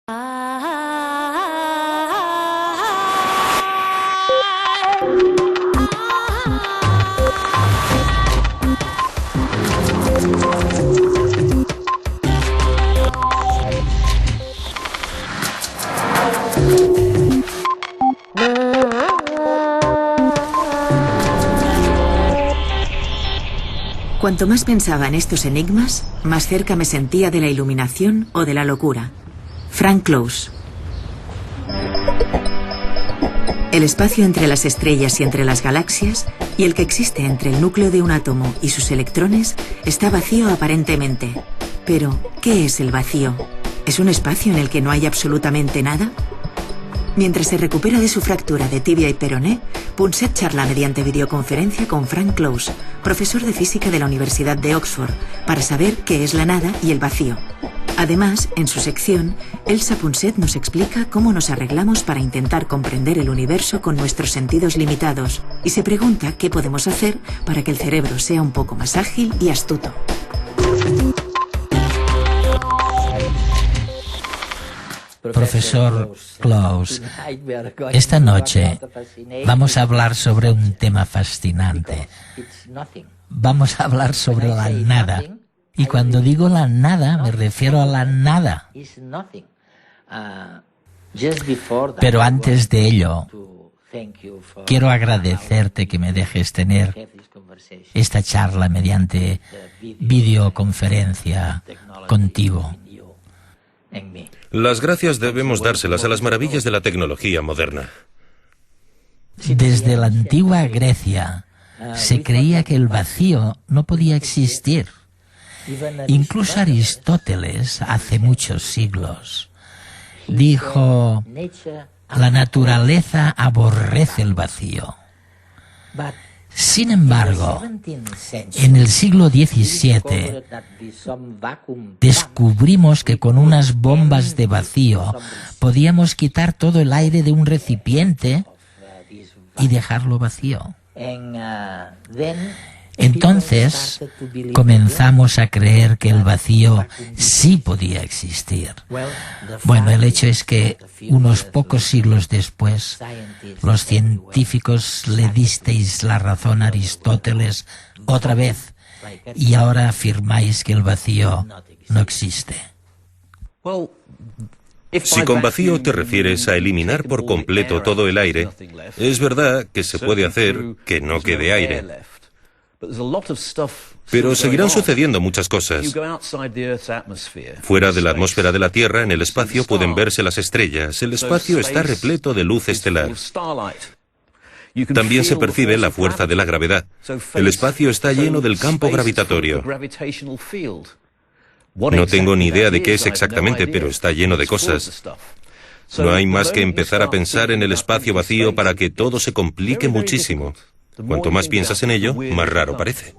Cuanto más pensaba en estos enigmas, más cerca me sentía de la iluminación o de la locura. Frank Close. El espacio entre las estrellas y entre las galaxias, y el que existe entre el núcleo de un átomo y sus electrones, está vacío aparentemente. Pero, ¿qué es el vacío? ¿Es un espacio en el que no hay absolutamente nada? Mientras se recupera de su fractura de tibia y peroné, Punset charla mediante videoconferencia con Frank Close, profesor de física de la Universidad de Oxford, para saber qué es la nada y el vacío. Además, en su sección, Elsa Punset nos explica cómo nos arreglamos para intentar comprender el universo con nuestros sentidos limitados y se pregunta qué podemos hacer para que el cerebro sea un poco más ágil y astuto. Profesor Close, esta noche vamos a hablar sobre un tema fascinante. Vamos a hablar sobre la nada. Y cuando digo la nada, me refiero a la nada. Pero antes de ello, quiero agradecerte que me dejes tener esta charla mediante videoconferencia contigo. Las gracias debemos dárselas a las maravillas de la tecnología moderna. Desde la antigua Grecia se creía que el vacío no podía existir. Incluso Aristóteles, hace muchos siglos, dijo: la naturaleza aborrece el vacío. Sin embargo, en el siglo XVII descubrimos que con unas bombas de vacío podíamos quitar todo el aire de un recipiente y dejarlo vacío. Entonces comenzamos a creer que el vacío sí podía existir. Bueno, el hecho es que unos pocos siglos después, los científicos le disteis la razón a Aristóteles otra vez y ahora afirmáis que el vacío no existe. Si con vacío te refieres a eliminar por completo todo el aire, es verdad que se puede hacer que no quede aire. Pero seguirán sucediendo muchas cosas. Fuera de la atmósfera de la Tierra, en el espacio, pueden verse las estrellas. El espacio está repleto de luz estelar. También se percibe la fuerza de la gravedad. El espacio está lleno del campo gravitatorio. No tengo ni idea de qué es exactamente, pero está lleno de cosas. No hay más que empezar a pensar en el espacio vacío para que todo se complique muchísimo. Cuanto más piensas en ello, más raro parece.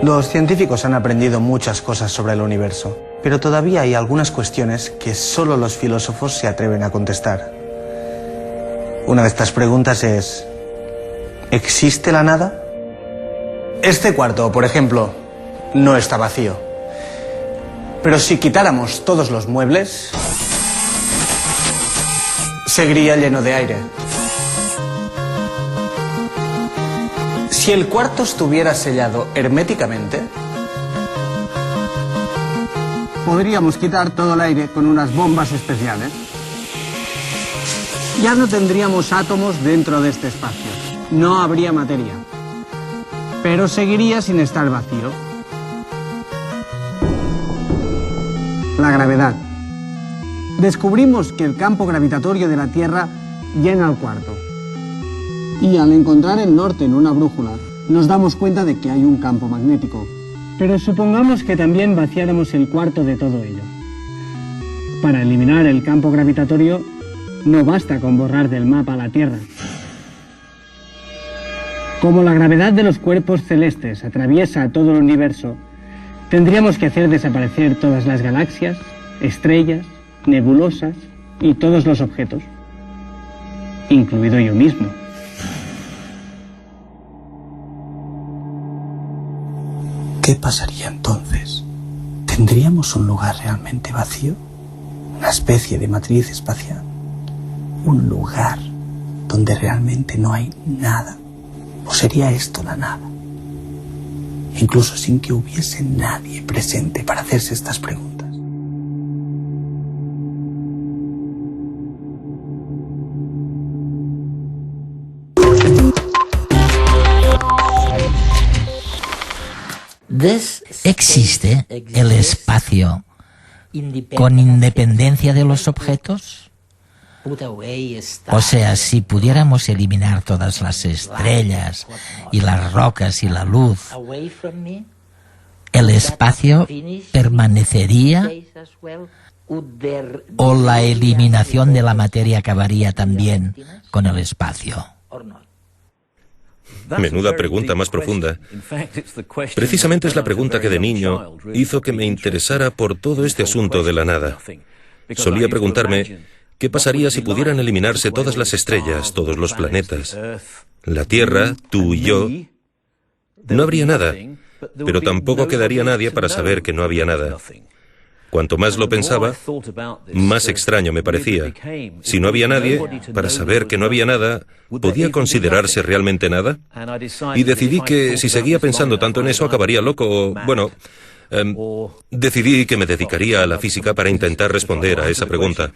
Los científicos han aprendido muchas cosas sobre el universo, pero todavía hay algunas cuestiones que solo los filósofos se atreven a contestar. Una de estas preguntas es: ¿existe la nada? Este cuarto, por ejemplo, no está vacío. Pero si quitáramos todos los muebles, seguiría lleno de aire. Si el cuarto estuviera sellado herméticamente, podríamos quitar todo el aire con unas bombas especiales. Ya no tendríamos átomos dentro de este espacio. No habría materia. Pero seguiría sin estar vacío. La gravedad. Descubrimos que el campo gravitatorio de la Tierra llena el cuarto. Y al encontrar el norte en una brújula, nos damos cuenta de que hay un campo magnético. Pero supongamos que también vaciáramos el cuarto de todo ello. Para eliminar el campo gravitatorio, no basta con borrar del mapa la Tierra. Como la gravedad de los cuerpos celestes atraviesa todo el universo, tendríamos que hacer desaparecer todas las galaxias, estrellas, nebulosas y todos los objetos, incluido yo mismo. ¿Qué pasaría entonces? ¿Tendríamos un lugar realmente vacío? ¿Una especie de matriz espacial? ¿Un lugar donde realmente no hay nada? ¿O sería esto la nada? Incluso sin que hubiese nadie presente para hacerse estas preguntas. ¿Existe el espacio con independencia de los objetos? O sea, si pudiéramos eliminar todas las estrellas y las rocas y la luz, ¿el espacio permanecería? ¿O la eliminación de la materia acabaría también con el espacio? Menuda pregunta más profunda. Precisamente es la pregunta que de niño hizo que me interesara por todo este asunto de la nada. Solía preguntarme, ¿qué pasaría si pudieran eliminarse todas las estrellas, todos los planetas? La Tierra, tú y yo, no habría nada, pero tampoco quedaría nadie para saber que no había nada. Cuanto más lo pensaba, más extraño me parecía. Si no había nadie, para saber que no había nada, ¿podía considerarse realmente nada? Y decidí que si seguía pensando tanto en eso, acabaría loco. Bueno, decidí que me dedicaría a la física para intentar responder a esa pregunta.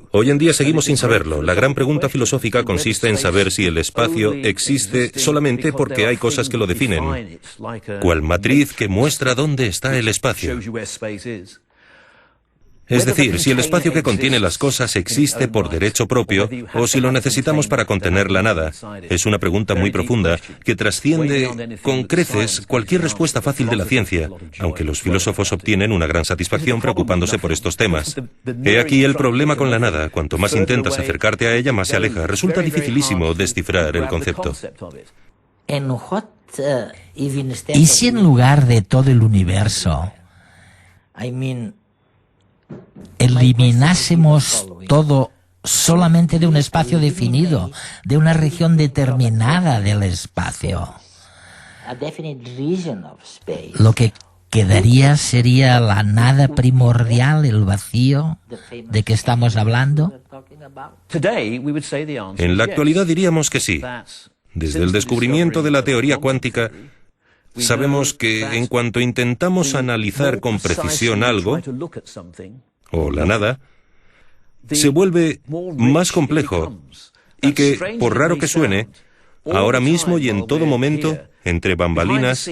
Hoy en día seguimos sin saberlo. La gran pregunta filosófica consiste en saber si el espacio existe solamente porque hay cosas que lo definen, cual matriz que muestra dónde está el espacio. Es decir, si el espacio que contiene las cosas existe por derecho propio o si lo necesitamos para contener la nada. Es una pregunta muy profunda que trasciende con creces cualquier respuesta fácil de la ciencia, aunque los filósofos obtienen una gran satisfacción preocupándose por estos temas. He aquí el problema con la nada. Cuanto más intentas acercarte a ella, más se aleja. Resulta dificilísimo descifrar el concepto. ¿Y si en lugar de todo el universo eliminásemos todo solamente de un espacio definido, de una región determinada del espacio? Lo que quedaría sería la nada primordial, el vacío de que estamos hablando. En la actualidad diríamos que sí. Desde el descubrimiento de la teoría cuántica, sabemos que en cuanto intentamos analizar con precisión algo, o la nada, se vuelve más complejo y que, por raro que suene, ahora mismo y en todo momento, entre bambalinas,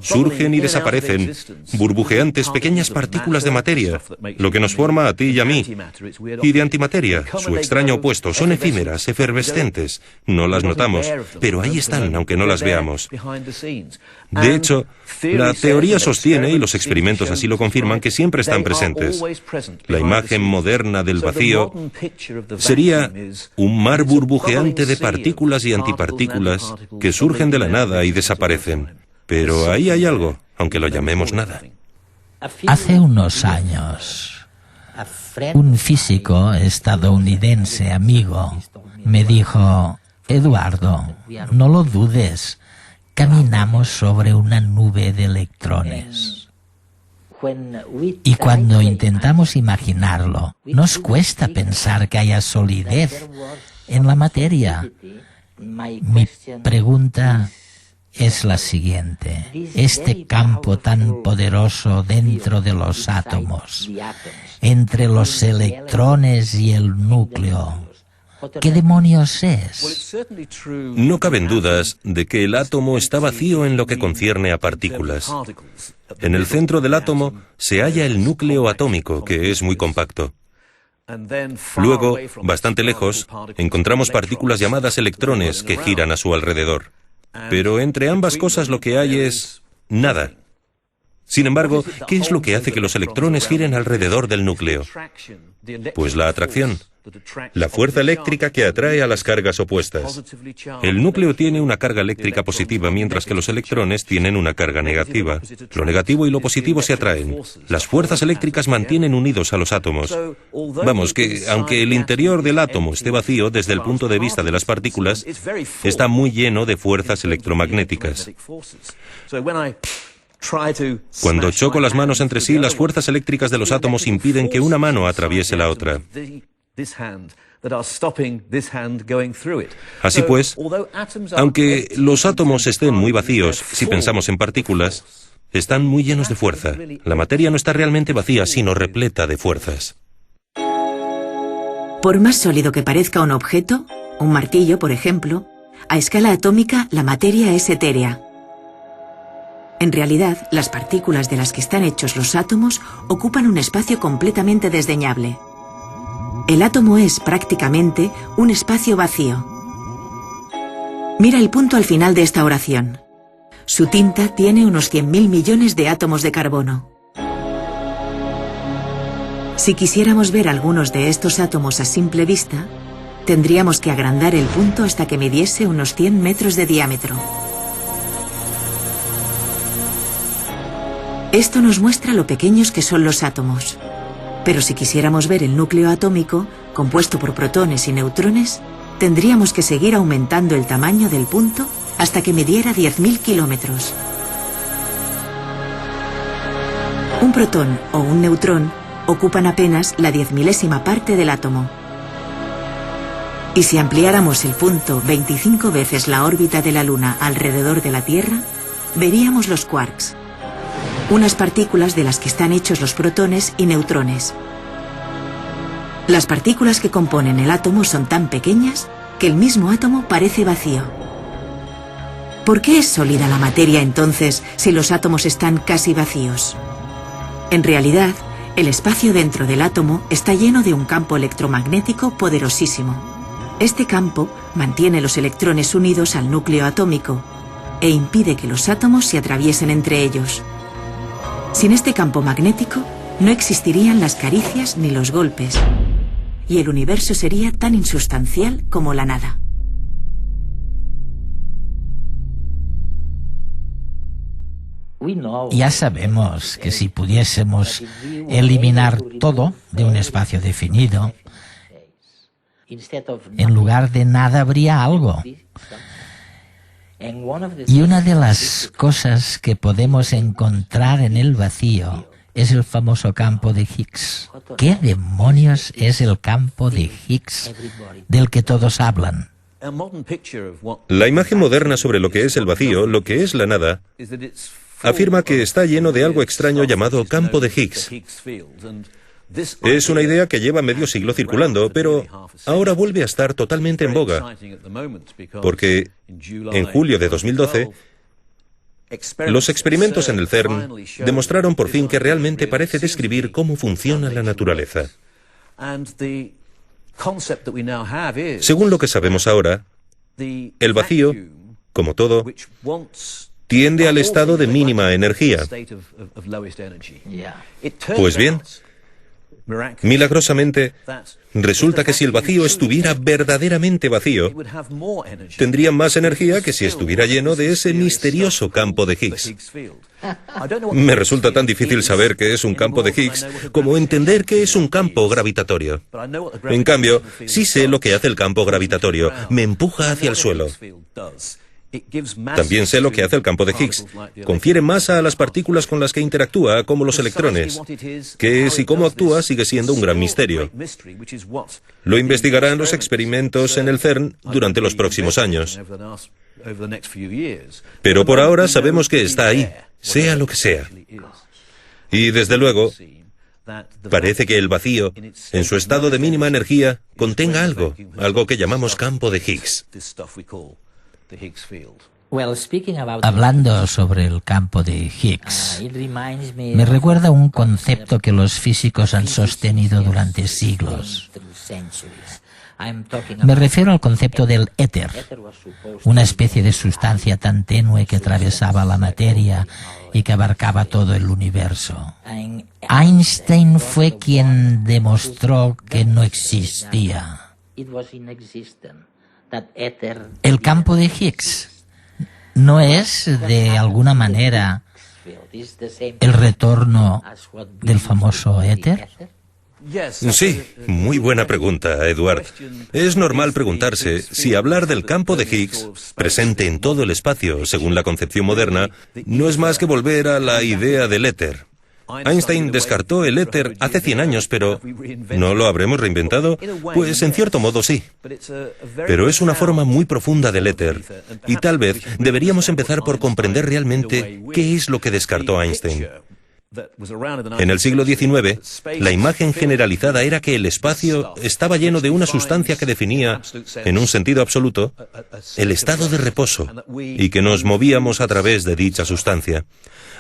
surgen y desaparecen burbujeantes pequeñas partículas de materia, lo que nos forma a ti y a mí, y de antimateria, su extraño opuesto. Son efímeras, efervescentes, no las notamos, pero ahí están, aunque no las veamos. De hecho, la teoría sostiene, y los experimentos así lo confirman, que siempre están presentes. La imagen moderna del vacío sería un mar burbujeante de partículas y antipartículas que surgen de la nada y desaparecen. Pero ahí hay algo, aunque lo llamemos nada. Hace unos años, un físico estadounidense amigo me dijo: Eduardo, no lo dudes, caminamos sobre una nube de electrones. Y cuando intentamos imaginarlo, nos cuesta pensar que haya solidez en la materia. Mi pregunta es la siguiente: este campo tan poderoso dentro de los átomos, entre los electrones y el núcleo, ¿qué demonios es? No caben dudas de que el átomo está vacío en lo que concierne a partículas. En el centro del átomo se halla el núcleo atómico, que es muy compacto. Luego, bastante lejos, encontramos partículas llamadas electrones que giran a su alrededor. Pero entre ambas cosas lo que hay es nada. Sin embargo, ¿qué es lo que hace que los electrones giren alrededor del núcleo? Pues la atracción, la fuerza eléctrica que atrae a las cargas opuestas. El núcleo tiene una carga eléctrica positiva, mientras que los electrones tienen una carga negativa. Lo negativo y lo positivo se atraen. Las fuerzas eléctricas mantienen unidos a los átomos. Vamos, que aunque el interior del átomo esté vacío, desde el punto de vista de las partículas, está muy lleno de fuerzas electromagnéticas. Cuando choco las manos entre sí, las fuerzas eléctricas de los átomos impiden que una mano atraviese la otra. Así pues, aunque los átomos estén muy vacíos, si pensamos en partículas, están muy llenos de fuerza. La materia no está realmente vacía, sino repleta de fuerzas. Por más sólido que parezca un objeto, un martillo, por ejemplo, a escala atómica la materia es etérea. En realidad, las partículas de las que están hechos los átomos ocupan un espacio completamente desdeñable. El átomo es, prácticamente, un espacio vacío. Mira el punto al final de esta oración. Su tinta tiene unos 100.000 millones de átomos de carbono. Si quisiéramos ver algunos de estos átomos a simple vista, tendríamos que agrandar el punto hasta que midiese unos 100 metros de diámetro. Esto nos muestra lo pequeños que son los átomos. Pero si quisiéramos ver el núcleo atómico, compuesto por protones y neutrones, tendríamos que seguir aumentando el tamaño del punto hasta que midiera 10.000 kilómetros. Un protón o un neutrón ocupan apenas la 10.000ª parte del átomo. Y si ampliáramos el punto 25 veces la órbita de la Luna alrededor de la Tierra, veríamos los quarks, unas partículas de las que están hechos los protones y neutrones. Las partículas que componen el átomo son tan pequeñas que el mismo átomo parece vacío. ¿Por qué es sólida la materia entonces si los átomos están casi vacíos? En realidad, el espacio dentro del átomo está lleno de un campo electromagnético poderosísimo. Este campo mantiene los electrones unidos al núcleo atómico e impide que los átomos se atraviesen entre ellos. Sin este campo magnético, no existirían las caricias ni los golpes, y el universo sería tan insustancial como la nada. Ya sabemos que si pudiésemos eliminar todo de un espacio definido, en lugar de nada habría algo. Y una de las cosas que podemos encontrar en el vacío es el famoso campo de Higgs. ¿Qué demonios es el campo de Higgs del que todos hablan? La imagen moderna sobre lo que es el vacío, lo que es la nada, afirma que está lleno de algo extraño llamado campo de Higgs. Es una idea que lleva medio siglo circulando, pero ahora vuelve a estar totalmente en boga, porque en julio de 2012, los experimentos en el CERN demostraron por fin que realmente parece describir cómo funciona la naturaleza. Según lo que sabemos ahora, el vacío, como todo, tiende al estado de mínima energía. Pues bien, milagrosamente, resulta que si el vacío estuviera verdaderamente vacío, tendría más energía que si estuviera lleno de ese misterioso campo de Higgs. Me resulta tan difícil saber qué es un campo de Higgs como entender qué es un campo gravitatorio. En cambio, sí sé lo que hace el campo gravitatorio. Me empuja hacia el suelo. También sé lo que hace el campo de Higgs. Confiere masa a las partículas con las que interactúa, como los electrones. Qué es y cómo actúa sigue siendo un gran misterio. Lo investigarán los experimentos en el CERN durante los próximos años. Pero por ahora sabemos que está ahí, sea lo que sea. Y desde luego, parece que el vacío, en su estado de mínima energía, contenga algo que llamamos campo de Higgs. Hablando sobre el campo de Higgs, me recuerda un concepto que los físicos han sostenido durante siglos. Me refiero al concepto del éter, una especie de sustancia tan tenue que atravesaba la materia y que abarcaba todo el universo. Einstein fue quien demostró que no existía. El campo de Higgs no es, de alguna manera, el retorno del famoso éter. Sí, muy buena pregunta, Edward. Es normal preguntarse si hablar del campo de Higgs, presente en todo el espacio según la concepción moderna, no es más que volver a la idea del éter. Einstein descartó el éter hace 100 años, pero ¿no lo habremos reinventado? Pues en cierto modo sí. Pero es una forma muy profunda del éter, y tal vez deberíamos empezar por comprender realmente qué es lo que descartó Einstein. En el siglo XIX, la imagen generalizada era que el espacio estaba lleno de una sustancia que definía, en un sentido absoluto, el estado de reposo, y que nos movíamos a través de dicha sustancia.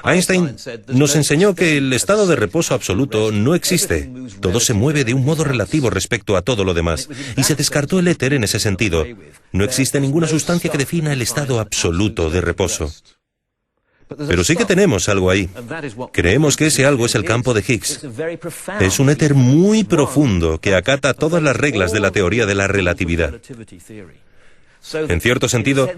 Einstein nos enseñó que el estado de reposo absoluto no existe. Todo se mueve de un modo relativo respecto a todo lo demás, y se descartó el éter en ese sentido. No existe ninguna sustancia que defina el estado absoluto de reposo. Pero sí que tenemos algo ahí. Creemos que ese algo es el campo de Higgs. Es un éter muy profundo que acata todas las reglas de la teoría de la relatividad. En cierto sentido,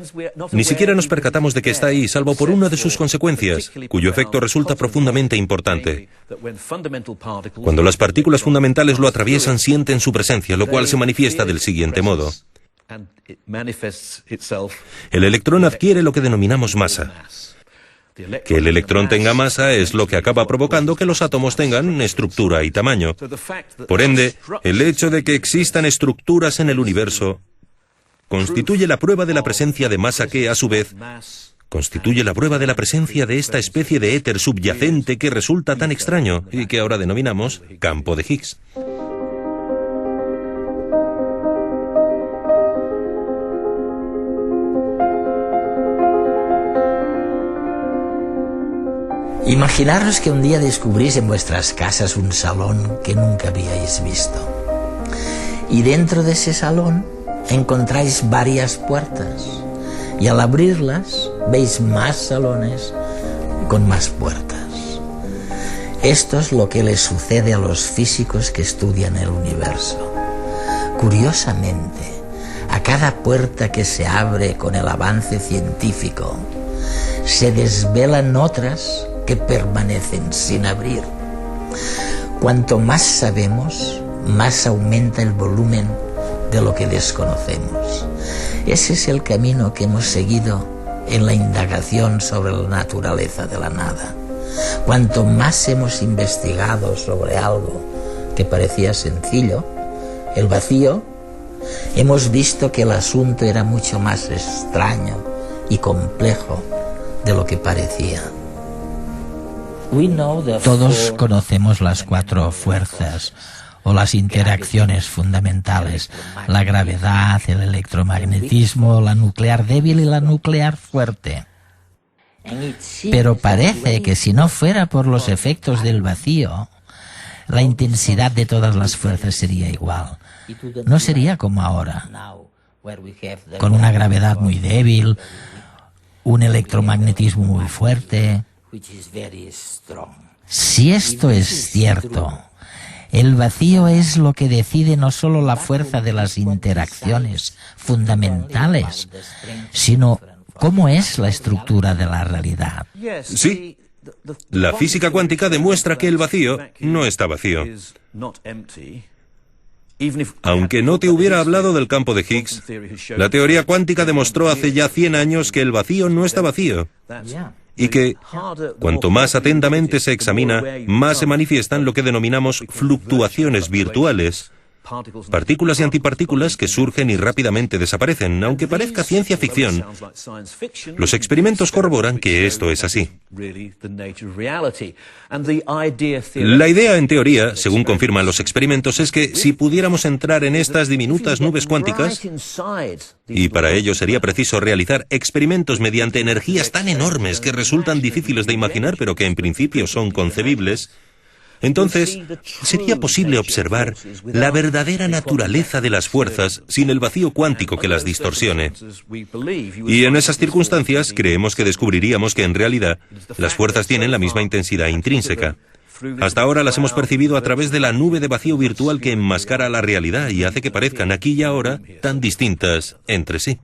ni siquiera nos percatamos de que está ahí, salvo por una de sus consecuencias, cuyo efecto resulta profundamente importante. Cuando las partículas fundamentales lo atraviesan, sienten su presencia, lo cual se manifiesta del siguiente modo. El electrón adquiere lo que denominamos masa. Que el electrón tenga masa es lo que acaba provocando que los átomos tengan estructura y tamaño. Por ende, el hecho de que existan estructuras en el universo constituye la prueba de la presencia de masa que, a su vez, constituye la prueba de la presencia de esta especie de éter subyacente que resulta tan extraño y que ahora denominamos campo de Higgs. Imaginaros que un día descubrís en vuestras casas un salón que nunca habíais visto. Y dentro de ese salón encontráis varias puertas. Y al abrirlas veis más salones con más puertas. Esto es lo que les sucede a los físicos que estudian el universo. Curiosamente, a cada puerta que se abre con el avance científico, se desvelan otras que permanecen sin abrir. Cuanto más sabemos, más aumenta el volumen de lo que desconocemos. Ese es el camino que hemos seguido en la indagación sobre la naturaleza de la nada. Cuanto más hemos investigado sobre algo que parecía sencillo, el vacío, hemos visto que el asunto era mucho más extraño y complejo de lo que parecía. Todos conocemos las 4 fuerzas o las interacciones fundamentales: la gravedad, el electromagnetismo, la nuclear débil y la nuclear fuerte. Pero parece que si no fuera por los efectos del vacío, la intensidad de todas las fuerzas sería igual. No sería como ahora, con una gravedad muy débil, un electromagnetismo muy fuerte. Si esto es cierto, el vacío es lo que decide no solo la fuerza de las interacciones fundamentales, sino cómo es la estructura de la realidad. Sí, la física cuántica demuestra que el vacío no está vacío. Aunque no te hubiera hablado del campo de Higgs, la teoría cuántica demostró hace ya 100 años que el vacío no está vacío. Y que, cuanto más atentamente se examina, más se manifiestan lo que denominamos fluctuaciones virtuales, partículas y antipartículas que surgen y rápidamente desaparecen. Aunque parezca ciencia ficción, los experimentos corroboran que esto es así. La idea, en teoría, según confirman los experimentos, es que si pudiéramos entrar en estas diminutas nubes cuánticas, y para ello sería preciso realizar experimentos mediante energías tan enormes que resultan difíciles de imaginar, pero que en principio son concebibles, Entonces, sería posible observar la verdadera naturaleza de las fuerzas sin el vacío cuántico que las distorsione. Y en esas circunstancias creemos que descubriríamos que en realidad las fuerzas tienen la misma intensidad intrínseca. Hasta ahora las hemos percibido a través de la nube de vacío virtual que enmascara la realidad y hace que parezcan aquí y ahora tan distintas entre sí.